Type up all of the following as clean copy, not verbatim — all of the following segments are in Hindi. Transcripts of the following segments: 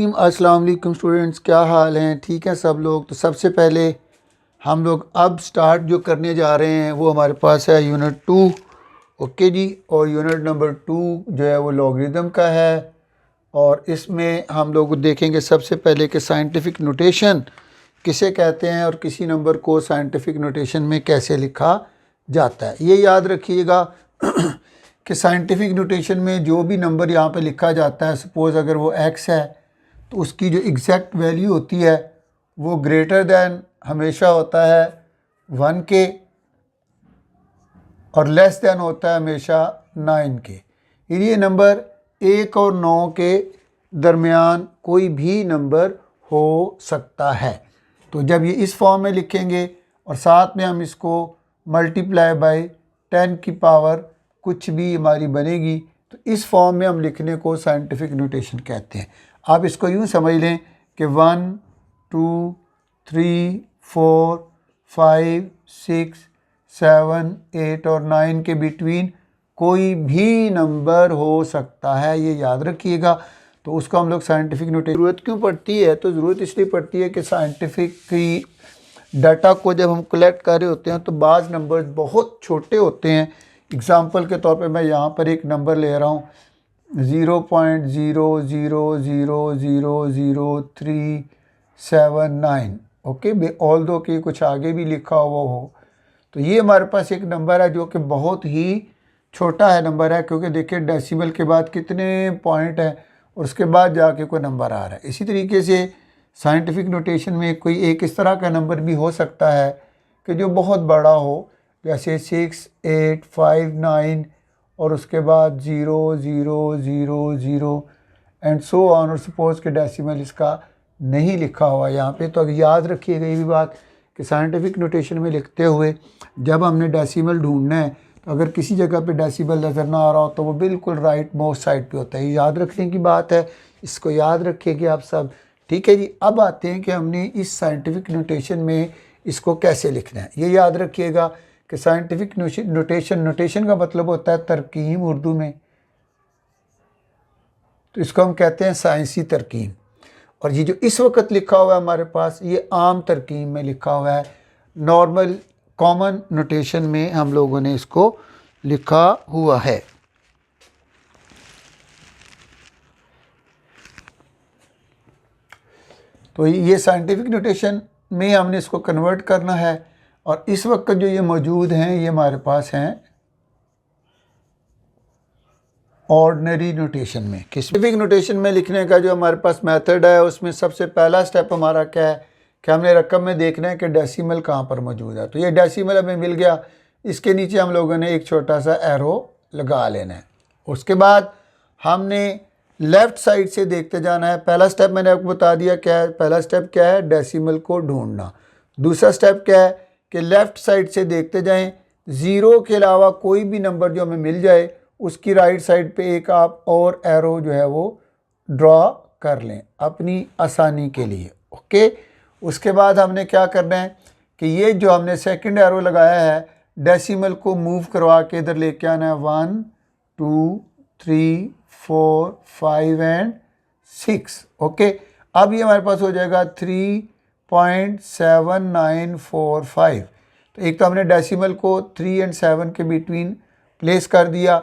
रजीम। अस्सलाम वालेकुम स्टूडेंट्स, क्या हाल हैं? ठीक है सब लोग। तो सबसे पहले हम लोग अब स्टार्ट जो करने जा रहे हैं वो हमारे पास है यूनिट 2। ओके जी। और यूनिट नंबर 2 जो है वो लॉगरिदम का है। और इसमें हम लोग देखेंगे सबसे पहले कि साइंटिफिक नोटेशन किसे कहते हैं और किसी नंबर को साइंटिफिक नोटेशन में कैसे लिखा जाता है। ये याद रखिएगा कि साइंटिफिक नोटेशन में जो भी नंबर यहाँ पे लिखा जाता है, सपोज़ अगर वो x है तो उसकी जो एग्जैक्ट वैल्यू होती है वो ग्रेटर दैन हमेशा होता है 1 के और लेस दैन होता है हमेशा 9 के। ये नंबर 1 और 9 के दरमियान कोई भी नंबर हो सकता है। तो जब ये इस फॉर्म में लिखेंगे और साथ में हम इसको मल्टीप्लाई बाय 10 की पावर कुछ भी हमारी बनेगी, तो इस फॉर्म में हम लिखने को साइंटिफिक नोटेशन कहते हैं। आप इसको यूँ समझ लें कि 1 2 3 4 5 6 7 8 और 9 के बिटवीन कोई भी नंबर हो सकता है, ये याद रखिएगा। तो उसको हम लोग साइंटिफिक नोटेशन ज़रूरत क्यों पड़ती है? तो ज़रूरत इसलिए पड़ती है कि साइंटिफिक की डाटा को जब हम कलेक्ट कर रहे होते हैं तो बाज़ नंबर्स बहुत छोटे होते हैं। एग्ज़ाम्पल के तौर पे मैं यहाँ पर एक नंबर ले रहा हूँ 0.00000379। ओके, ऑल दो कि कुछ आगे भी लिखा हुआ हो, तो ये हमारे पास एक नंबर है जो कि बहुत ही छोटा है नंबर है, क्योंकि देखिए डेसिमल के बाद कितने पॉइंट हैं और उसके बाद जाके कोई नंबर आ रहा है। इसी तरीके से साइंटिफिक नोटेशन में कोई एक इस तरह का नंबर भी हो सकता है कि जो बहुत बड़ा हो, जैसे 6 8 5 9 और उसके बाद 0 0 0 0 एंड सो ऑन। और सपोज़ के डेसिमल इसका नहीं लिखा हुआ यहाँ पे। तो अगर याद रखिएगा ये भी बात कि साइंटिफिक नोटेशन में लिखते हुए जब हमने डेसिमल ढूंढना है तो अगर किसी जगह पे डेसिमल नज़र ना आ रहा हो तो वो बिल्कुल राइट मोस्ट साइड पे होता है। ये याद रखने की बात है, इसको याद रखिएगा आप सब। ठीक है जी। अब आते हैं कि हमने इस साइंटिफिक नोटेशन में इसको कैसे लिखना है। ये याद रखिएगा कि साइंटिफिक नोटेशन का मतलब होता है तरकीम उर्दू में, तो इसको हम कहते हैं साइंसी तरकीम। और ये जो इस वक्त लिखा हुआ है हमारे पास, ये आम तरकीम में लिखा हुआ है, नॉर्मल कॉमन नोटेशन में हम लोगों ने इसको लिखा हुआ है। तो ये साइंटिफिक नोटेशन में हमने इसको कन्वर्ट करना है। और इस वक्त जो ये मौजूद हैं ये हमारे पास हैं ऑर्डिनरी नोटेशन में। साइंटिफिक नोटेशन में लिखने का जो हमारे पास मेथड है उसमें सबसे पहला स्टेप हमारा क्या है कि हमने रकम में देखना है कि डेसिमल कहाँ पर मौजूद है। तो ये डेसिमल हमें मिल गया, इसके नीचे हम लोगों ने एक छोटा सा एरो लगा लेना है। उसके बाद हमने लेफ़्ट साइड से देखते जाना है। पहला स्टेप मैंने आपको बता दिया क्या है। पहला स्टेप क्या है? डेसिमल को ढूंढना। दूसरा स्टेप क्या है कि लेफ़्ट साइड से देखते जाएं, ज़ीरो के अलावा कोई भी नंबर जो हमें मिल जाए उसकी राइट साइड पे एक आप और एरो जो है वो ड्रॉ कर लें अपनी आसानी के लिए। ओके। उसके बाद हमने क्या करना है कि ये जो हमने सेकंड एरो लगाया है डेसिमल को मूव करवा के इधर लेके आना है 1 2 3 4 5 एंड 6। ओके। अब ये हमारे पास हो जाएगा 3.7945। तो एक तो हमने डेसिमल को 3 और 7 के बिटवीन प्लेस कर दिया,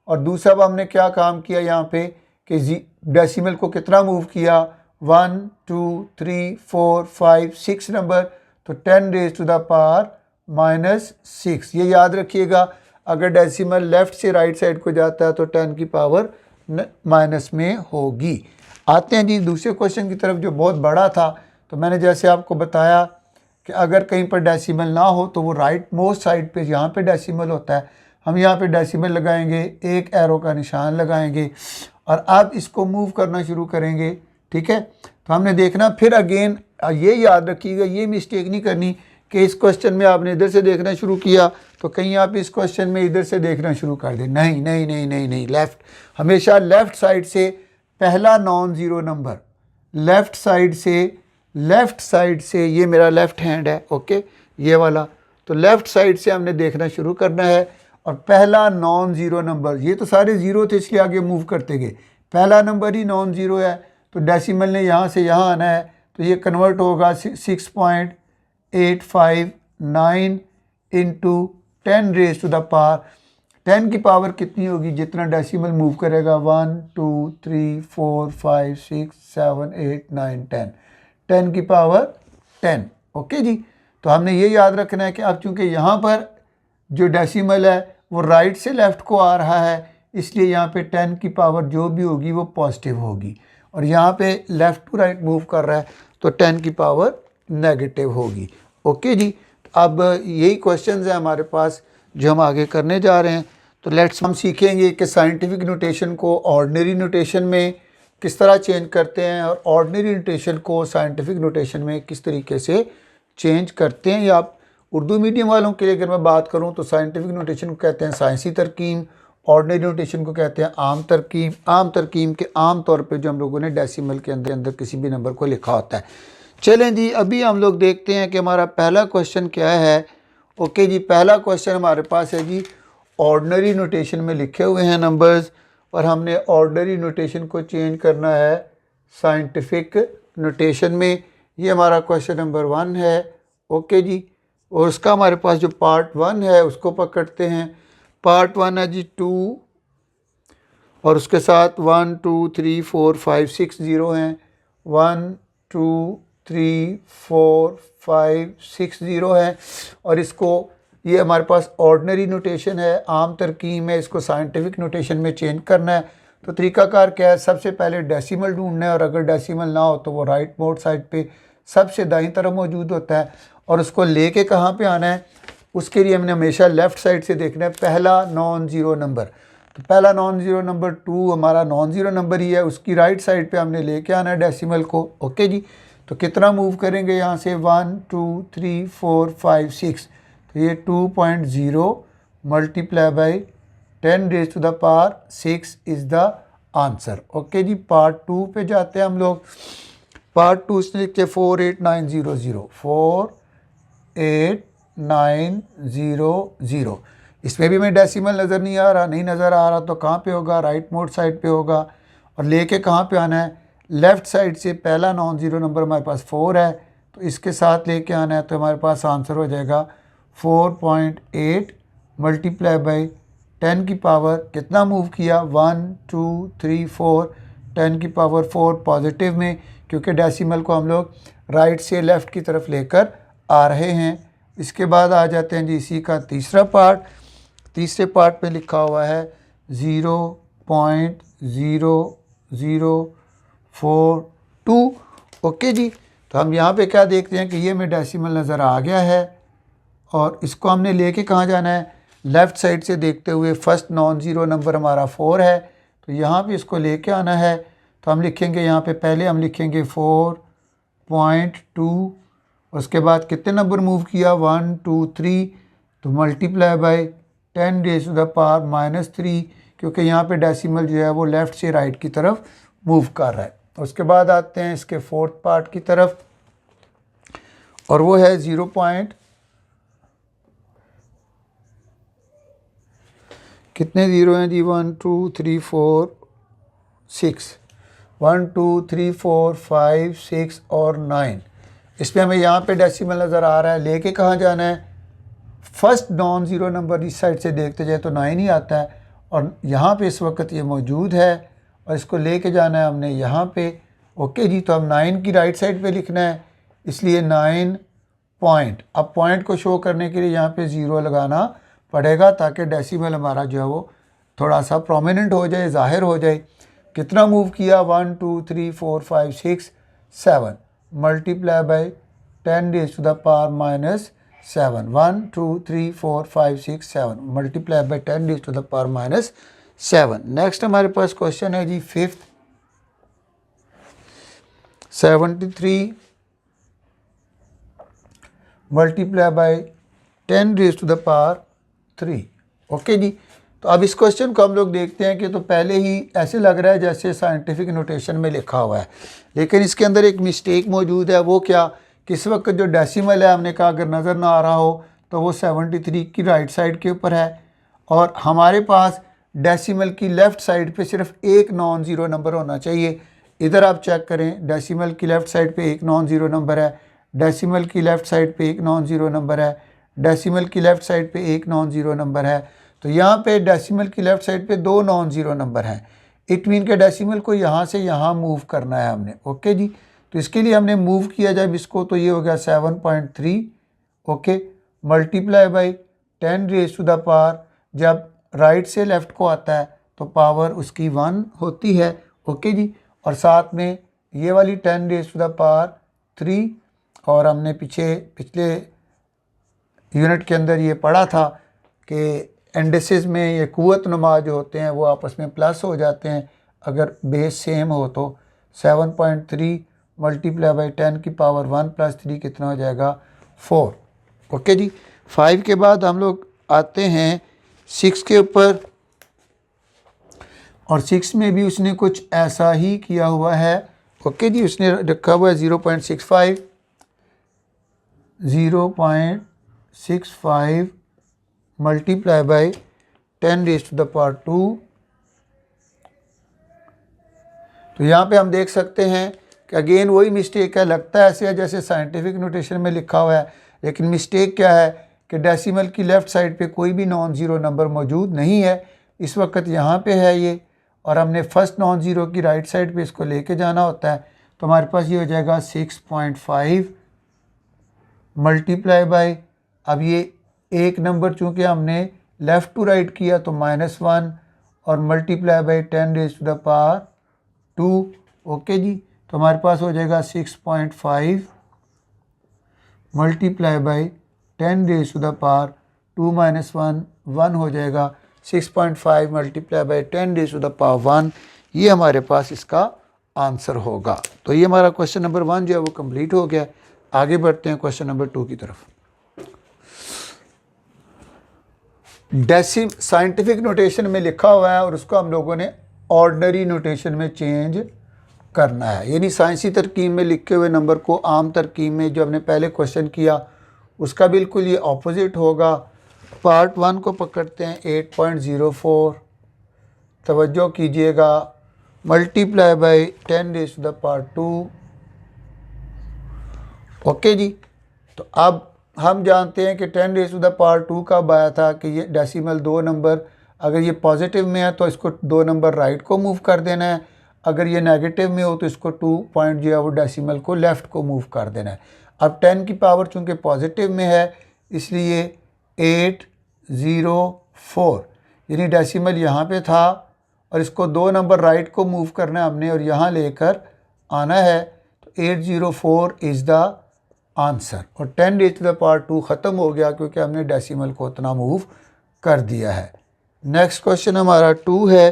और दूसरा हमने क्या काम किया यहाँ पे कि डेसिमल को कितना मूव किया 1 2 3 4 5 6 नंबर, तो 10 रेज़ टू द पावर -6। ये याद रखिएगा, अगर डेसिमल लेफ़्ट से राइट साइड को जाता है तो 10 की पावर माइनस में होगी। आते हैं जी दूसरे क्वेश्चन की तरफ जो बहुत बड़ा था। तो मैंने जैसे आपको बताया कि अगर कहीं पर डेसिमल ना हो तो वो राइट मोस्ट साइड पे यहाँ पे डेसिमल होता है। हम यहाँ पे डेसिमल लगाएंगे, एक एरो का निशान लगाएंगे और अब इसको मूव करना शुरू करेंगे। ठीक है। तो हमने देखना फिर अगेन ये याद रखिएगा, ये मिस्टेक नहीं करनी कि इस क्वेश्चन में आपने इधर से देखना शुरू किया तो कहीं आप इस क्वेश्चन में इधर से देखना शुरू कर दें। नहीं नहीं नहीं नहीं नहीं, लेफ़्ट हमेशा लेफ़्ट साइड से पहला non zero number, left side से ये मेरा लेफ़्ट हैंड है। ओके, ये वाला। तो लेफ़्ट साइड से हमने देखना शुरू करना है और पहला नॉन ज़ीरो नंबर, ये तो सारे ज़ीरो थे इसलिए आगे मूव करते गए, पहला नंबर ही नॉन ज़ीरो है तो डेसिमल ने यहाँ से यहाँ आना है, तो ये कन्वर्ट होगा 6.859 into 10 raise to the power 10 की पावर कितनी होगी, जितना डेसिमल मूव करेगा 1 2 3 4 5 6 7 8 9 10 10 की पावर 10। ओके जी, तो हमने ये याद रखना है कि अब चूँकि यहाँ पर जो डेसिमल है वो राइट से लेफ़्ट को आ रहा है, इसलिए यहाँ पे 10 की पावर जो भी होगी वो पॉजिटिव होगी, और यहाँ पे लेफ़्ट टू राइट मूव कर रहा है तो 10 की पावर नेगेटिव होगी। ओके जी, अब यही क्वेश्चंस हैं हमारे पास जो हम आगे करने जा रहे हैं। तो लेट्स हम सीखेंगे कि साइंटिफिक नोटेशन को ऑर्डिनरी नोटेशन में किस तरह चेंज करते हैं और ऑर्डिनरी नोटेशन को साइंटिफिक नोटेशन में किस तरीके से चेंज करते हैं। या आप उर्दू मीडियम वालों के लिए अगर मैं बात करूं तो साइंटिफिक नोटेशन को कहते हैं साइंसी तरकीब, ऑर्डिनरी नोटेशन को कहते हैं आम तरकीब। आम तरकीब के आम तौर पे जो हम लोगों ने डेसिमल के अंदर किसी भी नंबर को लिखा होता है। चलें जी, अभी हम लोग देखते हैं कि हमारा पहला क्वेश्चन क्या है। ओके जी, पहला क्वेश्चन हमारे पास है जी, ऑर्डिनरी नोटेशन में लिखे हुए हैं नंबर्स और हमने ऑर्डिनरी नोटेशन को चेंज करना है साइंटिफिक नोटेशन में। ये हमारा क्वेश्चन नंबर 1 है। ओके जी, और उसका हमारे पास जो पार्ट 1 है उसको पकड़ते हैं। पार्ट 1 है जी 2 और उसके साथ 1 2 3 4 5 6 0 हैं। 1 2 3 4 5 6 0 है, और इसको ये हमारे पास ऑर्डिनरी नोटेशन है, आम तरकीब में इसको साइंटिफिक नोटेशन में चेंज करना है। तो तरीकाकार क्या है, सबसे पहले डेसिमल ढूंढना है, और अगर डेसिमल ना हो तो वो राइट मोड साइड पे सबसे दाईं तरफ मौजूद होता है, और उसको लेके कहाँ पे आना है, उसके लिए हमने हमेशा लेफ़्ट साइड से देखना है पहला नॉन ज़ीरो नंबर। तो पहला नॉन ज़ीरो नंबर 2 हमारा नॉन ज़ीरो नंबर ही है, उसकी राइट साइड पे हमने लेके आना है डेसिमल को। ओके जी, तो कितना मूव करेंगे यहाँ से 1 2 3 4 5 6, तो ये 2.0 multiply by 10 raise to the power 6 is the answer. Okay जी, पार्ट 2 पे जाते हैं हम लोग। पार्ट 2 इसमें लिखते 48900 48900। इसमें भी हमें डेसिमल नज़र नहीं आ रहा, नहीं नज़र आ रहा तो कहाँ पे होगा, राइट मोड साइड पे होगा, और लेके कहाँ पे आना है, लेफ़्ट साइड से। पहला नॉन ज़ीरो नंबर हमारे पास 4 है, तो इसके साथ लेके आना है, तो हमारे पास आंसर हो जाएगा 4.8 मल्टीप्लाई बाई 10 की पावर कितना मूव किया, 1 2 3 4, 10 की पावर 4 पॉजिटिव में, क्योंकि डेसिमल को हम लोग राइट से लेफ़्ट की तरफ लेकर आ रहे हैं। इसके बाद आ जाते हैं जी इसी का तीसरा पार्ट। तीसरे पार्ट में लिखा हुआ है 0.0042। ओके जी, तो हम यहाँ पे क्या देखते हैं कि ये हमें डेसिमल नज़र आ गया है, और इसको हमने लेके कहाँ जाना है, लेफ़्ट साइड से देखते हुए। फर्स्ट नॉन ज़ीरो नंबर हमारा 4 है, तो यहाँ पे इसको लेके आना है, तो हम लिखेंगे यहाँ पे पहले हम लिखेंगे 4.2, उसके बाद कितने नंबर मूव किया 1 2 3, तो multiply by 10 raise to the power -3, क्योंकि यहाँ पे डेसिमल जो है वो लेफ़्ट से राइट की तरफ मूव कर रहा है। उसके बाद आते हैं इसके फोर्थ पार्ट की तरफ, और वो है 0. कितने ज़ीरो हैं जी, 1 2 3 4 6, 1 2 3 4 5 6 और 9। इसमें हमें यहाँ पे डेसिमल नज़र आ रहा है, लेके कहाँ जाना है, फर्स्ट नॉन ज़ीरो नंबर इस साइड से देखते जाए तो 9 ही आता है, और यहाँ पे इस वक्त ये मौजूद है, और इसको लेके जाना है हमने यहाँ पे। ओके जी, तो हम 9 की राइट साइड पे लिखना है, इसलिए 9 पॉइंट। अब पॉइंट को शो करने के लिए यहाँ पे 0 लगाना पड़ेगा, ताकि डेसिमल हमारा जो है वो थोड़ा सा प्रोमिनेंट हो जाए, ज़ाहिर हो जाए। कितना मूव किया 1 2 3 4 5 6 7, multiply by 10 raise to the power -7। 1 2 3 4 5 6 7 multiply by 10 raise to the power -7। Next हमारे पास क्वेश्चन है जी fifth, 73 multiply by 10 raise to the power 3। Okay जी, तो अब इस क्वेश्चन को हम लोग देखते हैं कि तो पहले ही ऐसे लग रहा है जैसे साइंटिफिक नोटेशन में लिखा हुआ है, लेकिन इसके अंदर एक मिस्टेक मौजूद है। वो क्या, किस वक्त जो डेसिमल है हमने कहा अगर नज़र ना आ रहा हो तो वो 73 की राइट साइड के ऊपर है, और हमारे पास डेसिमल की लेफ़्ट साइड पे सिर्फ एक नॉन ज़ीरो नंबर होना चाहिए। इधर आप चेक करें, डेसिमल की लेफ़्ट साइड पे एक नॉन ज़ीरो नंबर है, डेसिमल की लेफ़्ट साइड पे एक नॉन ज़ीरो नंबर है, डेसिमल की लेफ़्ट साइड पे एक नॉन ज़ीरो नंबर है। तो यहाँ पे डेसिमल की लेफ़्ट साइड पे दो नॉन ज़ीरो नंबर हैं। इट मीन के डेसिमल को यहाँ से यहाँ मूव करना है हमने। ओके जी, तो इसके लिए हमने मूव किया जब इसको, तो ये हो गया 7.3। Okay, multiply by 10 raise to the power, जब राइट से लेफ़्ट को आता है तो पावर उसकी 1 होती है। ओके जी, और साथ में ये वाली 10 रेज़ टू द पावर 3, और हमने पिछले यूनिट के अंदर ये पढ़ा था कि इंडिसेस में ये कुव्वत नुमा जो होते हैं वो आपस में प्लस हो जाते हैं अगर बेस सेम हो। तो 7.3 मल्टीप्लाई बाई 10 की पावर 1 प्लस 3 कितना हो जाएगा 4। ओके जी, 5 के बाद हम लोग आते हैं 6 के ऊपर, और 6 में भी उसने कुछ ऐसा ही किया हुआ है। ओके जी, उसने रखा हुआ है 0.65 multiply by 10 raise to the power 2। तो यहाँ पे हम देख सकते हैं कि अगेन वही मिस्टेक है, लगता है ऐसे है जैसे साइंटिफिक नोटेशन में लिखा हुआ है, लेकिन मिस्टेक क्या है कि डेसिमल की लेफ़्ट साइड पे कोई भी नॉन ज़ीरो नंबर मौजूद नहीं है। इस वक्त यहाँ पे है ये, और हमने फर्स्ट नॉन ज़ीरो की राइट साइड पे इसको लेके जाना होता है। तो हमारे पास ये हो जाएगा 6.5 मल्टीप्लाई बाई, अब ये एक नंबर चूँकि हमने लेफ़्ट टू राइट किया तो -1, और multiply by 10 raise to the power 2। Okay जी, तो हमारे पास हो जाएगा 6.5 multiply by 10 raise to the power 2 - 1 हो जाएगा 6.5 multiply by 10 raise to the power 1। ये हमारे पास इसका आंसर होगा। तो ये हमारा क्वेश्चन नंबर 1 जो है वो कंप्लीट हो गया। आगे बढ़ते हैं क्वेश्चन नंबर 2 की तरफ। साइंटिफिक नोटेशन में लिखा हुआ है और उसको हम लोगों ने ऑर्डिनरी नोटेशन में चेंज करना है, यानी साइंसी तरकीब में लिखे हुए नंबर को आम तरकीब में जो हमने पहले क्वेश्चन किया उसका बिल्कुल ये ऑपोजिट होगा। पार्ट 1 को पकड़ते हैं 8.04, तवज्जो कीजिएगा, multiply by 10 raise to the power 2। Okay जी, तो अब हम जानते हैं कि 10 रेज़ टू द पावर 2 कब आया था कि ये डेसिमल दो नंबर, अगर ये पॉजिटिव में है तो इसको दो नंबर राइट को मूव कर देना है, अगर ये नेगेटिव में हो तो इसको 2 पॉइंट जो है वो डेसिमल को लेफ़्ट को मूव कर देना है। अब 10 की पावर चूँकि पॉजिटिव में है इसलिए 804, यानी डेसिमल यहाँ पे था और इसको दो नंबर राइट को मूव करना है हमने और यहाँ लेकर आना है। तो 804 इज़ द आंसर, और 10 रेज़ टू द पावर 2 ख़त्म हो गया क्योंकि हमने डेसिमल को उतना मूव कर दिया है। नेक्स्ट क्वेश्चन हमारा 2 है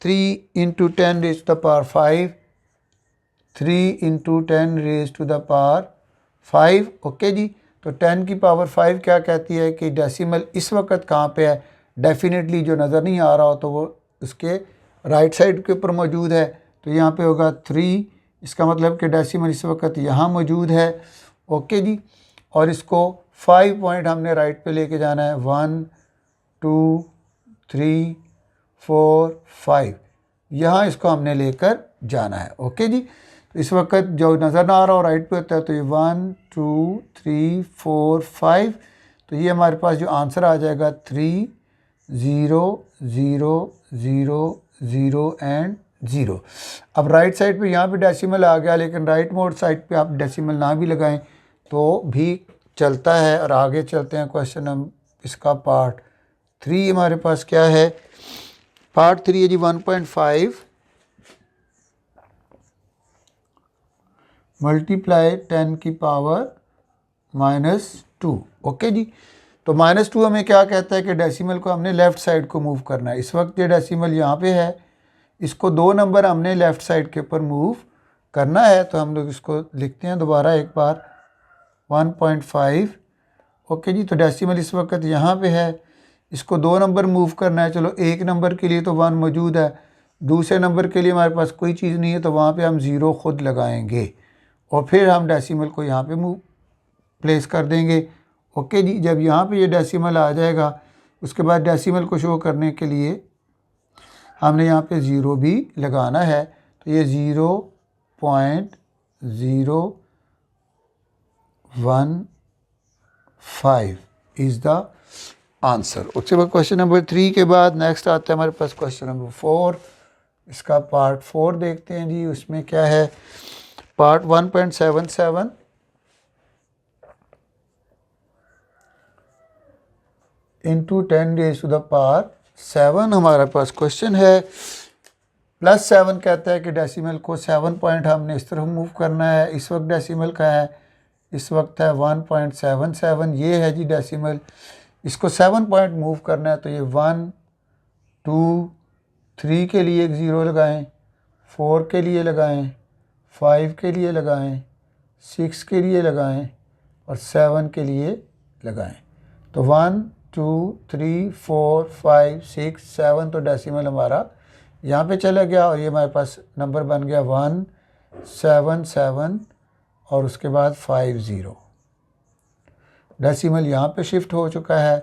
3 × 10 raise to the power 5, 3 × 10 raise to the power 5। Okay जी, तो 10 की पावर 5 क्या कहती है कि डेसिमल इस वक्त कहाँ पे है, डेफिनेटली जो नज़र नहीं आ रहा हो तो वो उसके राइट साइड के ऊपर मौजूद है। तो यहाँ पे होगा 3, इसका मतलब कि डेसिमल इस वक्त यहाँ मौजूद है। ओके जी, और इसको 5 पॉइंट हमने राइट पे लेके जाना है, 1 2 3 4 5, यहाँ इसको हमने लेकर जाना है। ओके जी, तो इस वक्त जो नज़र ना आ रहा हो राइट पे होता है तो ये 1 2 3 4 5, तो ये हमारे पास जो आंसर आ जाएगा 3 0 0 0 0 एंड 0। अब राइट साइड पे यहाँ पे डेसिमल आ गया, लेकिन राइट मोड साइड पे आप डेसिमल ना भी लगाएं तो भी चलता है। और आगे चलते हैं क्वेश्चन हम इसका पार्ट 3 हमारे पास क्या है। पार्ट 3 है जी 1.5 मल्टीप्लाई 10 की पावर -2। ओके जी, तो -2 हमें क्या कहता है कि डेसिमल को हमने लेफ़्ट साइड को मूव करना है। इस वक्त ये डेसिमल यहाँ पे है, इसको दो नंबर हमने लेफ़्ट साइड के ऊपर मूव करना है। तो हम लोग इसको लिखते हैं दोबारा एक बार 1.5। ओके जी, तो डेसिमल इस वक्त यहाँ पे है, इसको दो नंबर मूव करना है। चलो एक नंबर के लिए तो 1 मौजूद है, दूसरे नंबर के लिए हमारे पास कोई चीज़ नहीं है तो वहाँ पे हम 0 खुद लगाएंगे और फिर हम डेसिमल को यहाँ पे मूव प्लेस कर देंगे। ओके जी, जब यहाँ पे ये डेसिमल आ जाएगा उसके बाद डेसिमल को शो करने के लिए हमने यहाँ पे 0 भी लगाना है। तो ये 0.015 इज़ द आंसर। उसके बाद क्वेश्चन नंबर 3 के बाद नेक्स्ट आता है हमारे पास क्वेश्चन नंबर 4। इसका पार्ट 4 देखते हैं जी। उसमें क्या है, पार्ट 1.77 इंटू 10⁻⁷ हमारे पास क्वेश्चन है। +7 कहता है कि डेसिमल को 7 पॉइंट हमने इस तरफ मूव करना है। इस वक्त डेसिमल का है, इस वक्त है 1.77। ये है जी डेसिमल, इसको 7 पॉइंट मूव करना है। तो ये 1 2 3 के लिए एक ज़ीरो लगाएं, 4 के लिए लगाएं, 5 के लिए लगाएं, 6 के लिए लगाएं और 7 के लिए लगाएं। तो 1 2 3 4 5 6 7 तो डेसिमल हमारा यहाँ पे चला गया और ये हमारे पास नंबर बन गया 177 और उसके बाद 50। डेसिमल यहाँ पे शिफ्ट हो चुका है।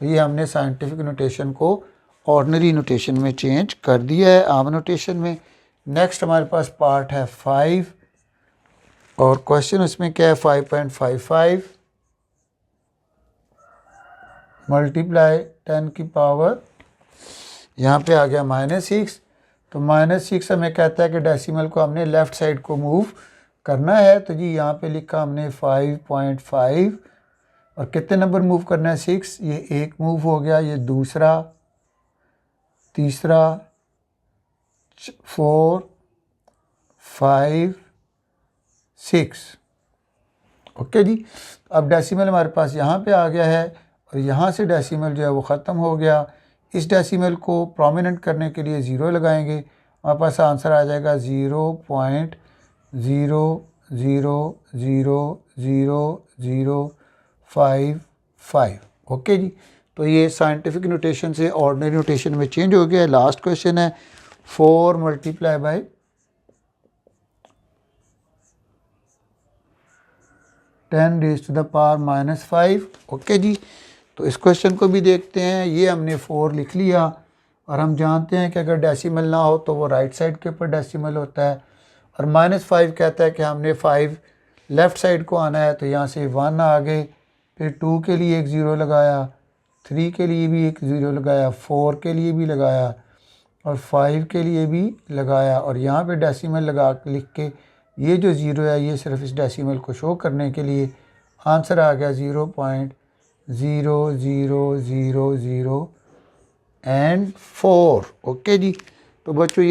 तो ये हमने साइंटिफिक नोटेशन को ऑर्डिनरी नोटेशन में चेंज कर दिया है, आम नोटेशन में। नेक्स्ट हमारे पास पार्ट है 5 और क्वेश्चन उसमें क्या है, 5.55 मल्टीप्लाई 10 की पावर, यहाँ पे आ गया -6। तो -6 हमें कहता है कि डेसिमल को हमने लेफ़्ट साइड को मूव करना है। तो जी यहाँ पे लिखा हमने 5.5 और कितने नंबर मूव करना है, 6। ये एक मूव हो गया, ये दूसरा, तीसरा, 4 5 6। ओके जी। अब डेसिमल हमारे पास यहाँ पे आ गया है और यहाँ से डेसिमल जो है वो ख़त्म हो गया। इस डेसिमल को प्रोमिनेंट करने के लिए 0 लगाएंगे, हमारे पास आंसर आ जाएगा 0.0000055। ओके जी। तो ये साइंटिफिक नोटेशन से ऑर्डिनरी नोटेशन में चेंज हो गया है। लास्ट क्वेश्चन है 4 मल्टीप्लाई बाई 10⁻⁻5। ओके जी। तो इस क्वेश्चन को भी देखते हैं। ये हमने 4 लिख लिया और हम जानते हैं कि अगर डेसिमल ना हो तो वो राइट साइड के ऊपर डेसिमल होता है। और -5 कहता है कि हमने 5 लेफ़्ट साइड को आना है। तो यहाँ से 1 आ गए, फिर 2 के लिए एक ज़ीरो लगाया, 3 के लिए भी एक ज़ीरो लगाया, 4 के लिए भी लगाया और 5 के लिए भी लगाया। और यहाँ पे डेसिमल लगा लिख के ये जो ज़ीरो है ये सिर्फ इस डेसिमल को शो करने के लिए, आंसर आ गया 0.00004। ओके जी। तो बच्चों